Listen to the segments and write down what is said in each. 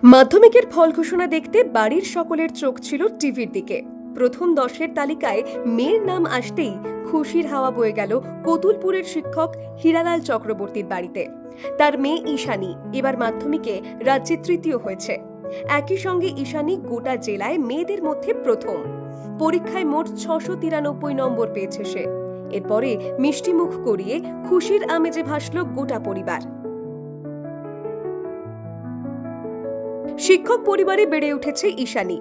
মাধ্যমিকের ফল ঘোষণা দেখতে বাড়ির সকলের চোখ ছিল টিভির দিকে। প্রথম 10-এর তালিকায় মেয়ের নাম আসতেই খুশির হাওয়া বয়ে গেল কতুলপুরের শিক্ষক হীরালাল চক্রবর্তীর বাড়িতে। তার মেয়ে ঈশানী এবার মাধ্যমিকে রাজ্যে তৃতীয় হয়েছে। একই সঙ্গে ঈশানী গোটা জেলায় মেয়েদের মধ্যে প্রথম। পরীক্ষায় মোট 693 নম্বর পেয়েছে সে। এরপরে মিষ্টিমুখ করিয়ে খুশির আমেজে ভাসল গোটা পরিবার। শিক্ষক পরিবারে বেড়ে উঠেছে ঈশানী।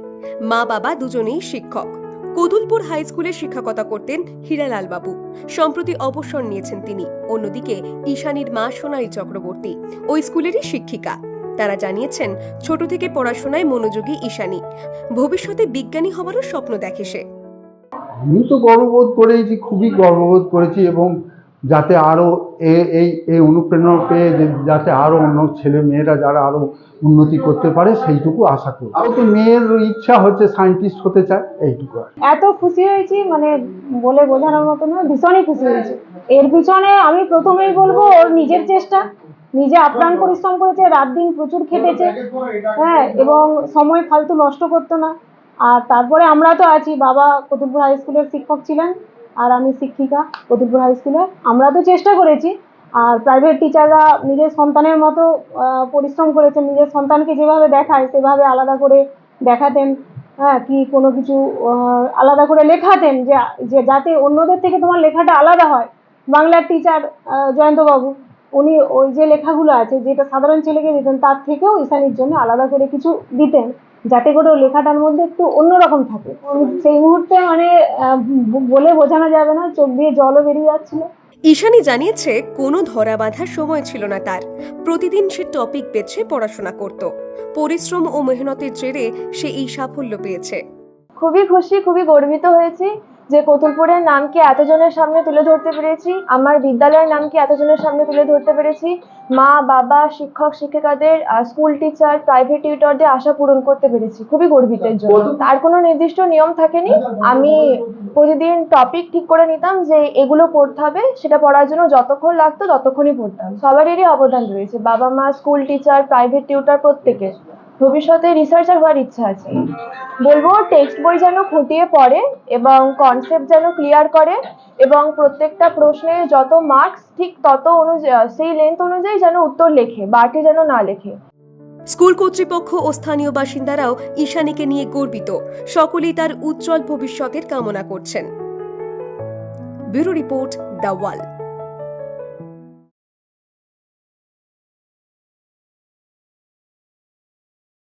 মা বাবা দুজনেই শিক্ষক। কতুলপুর হাই স্কুলে শিক্ষকতা করতেন হীরালাল বাবু। সম্প্রতি অবসর নিয়েছেন তিনি। অন্যদিকে ঈশানীর মা সোনালী চক্রবর্তী ওই স্কুলেরই শিক্ষিকা। তারা জানিয়েছেন, ছোট থেকে পড়াশোনায় মনোযোগী ঈশানী। ভবিষ্যতে বিজ্ঞানী হওয়ারও স্বপ্ন দেখে সে। আমি তো গর্ববোধ করেছি, খুবই গর্ববোধ করেছি, এবং যাতে আরও এই অনুপ্রেরণা পেয়ে যাতে আরও অন্য ছেলে মেয়েরা যারা আরও উন্নতি করতে পারে সেইটুকু আশা করি। আরও তো মেয়ের ইচ্ছা হচ্ছে সায়েন্টিস্ট হতে চায়, এইটুকু। এত খুশি হয়েছি মানে বলে বোঝানোর মতো নয়, ভীষণই খুশি হয়েছি। এর পিছনে আমি প্রথমেই বলবো ওর নিজের চেষ্টা, নিজে আপ্রাণ পরিশ্রম করেছে, রাত দিন প্রচুর খেটেছে, হ্যাঁ, এবং সময় ফালতু নষ্ট করতো না। আর তারপরে আমরা তো আছি, বাবা কতুলপুর হাই স্কুলের শিক্ষক ছিলেন আর আমি শিক্ষিকা কতুলপুর হাই স্কুলে। আমরা তো চেষ্টা করেছি, আর প্রাইভেট টিচাররা নিজের সন্তানের মতো পরিশ্রম করেছেন। নিজের সন্তানকে যেভাবে দেখায় সেভাবে আলাদা করে দেখাতেন, হ্যাঁ, কি কোনো কিছু আলাদা করে লেখাতেন যে যাতে অন্যদের থেকে তোমার লেখাটা আলাদা হয়। বাংলার টিচার জয়ন্তবাবু, উনি ওই যে লেখাগুলো আছে যেটা সাধারণ ছেলেকে দিতেন তার থেকেও ঈশানীর জন্য আলাদা করে কিছু দিতেন, যাতে করে ওই লেখাটার মধ্যে একটু অন্যরকম থাকে। সেই মুহূর্তে মানে বলে বোঝানো যাবে না, চোখ দিয়ে জলও বেরিয়ে যাচ্ছিল। ঈশানী জানিয়েছে, কোনো ধরা বাঁধার সময় ছিল না তার। প্রতিদিন সে টপিক বেছে পড়াশোনা করত। পরিশ্রম ও মেহনতের জেরে সে এই সাফল্য পেয়েছে। খুবই খুশি, খুবই গর্বিত হয়েছি যে কতুলপুরের নামকে এতজনের সামনে তুলে ধরতে পেরেছি, আমার বিদ্যালয়ের নামকে এতজনের সামনে তুলে ধরতে পেরেছি। মা বাবা, শিক্ষক শিক্ষিকাদের, স্কুল টিচার, প্রাইভেট টিউটরদের আশা পূরণ করতে পেরেছি, খুবই গর্বিতের জন্য। তার কোনো নির্দিষ্ট নিয়ম থাকেনি, আমি প্রতিদিন টপিক ঠিক করে নিতাম যে এগুলো পড়তে হবে, সেটা পড়ার জন্য যতক্ষণ লাগতো ততক্ষণই পড়তাম। সবারই অবদান রয়েছে, বাবা মা, স্কুল টিচার, প্রাইভেট টিউটর, প্রত্যেকের। ভবিষ্যতে রিসার্চার হওয়ার ইচ্ছা আছে। বলবো টেক্সট বই যেন খুঁটিয়ে পড়ে এবং কনসেপ্ট যেন ক্লিয়ার করে, এবং প্রত্যেকটা প্রশ্নে যত মার্কস ঠিক তত অনুযায়ী সেই লেন্থ অনুযায়ী যেন উত্তর লেখে, বাড়তি যেন না লেখে। স্কুল কর্তৃপক্ষ ও স্থানীয় বাসিন্দারাও ঈশানীকে নিয়ে গর্বিত। সকলেই তার উজ্জ্বল ভবিষ্যতের কামনা করছেন। Bureau report, the wall.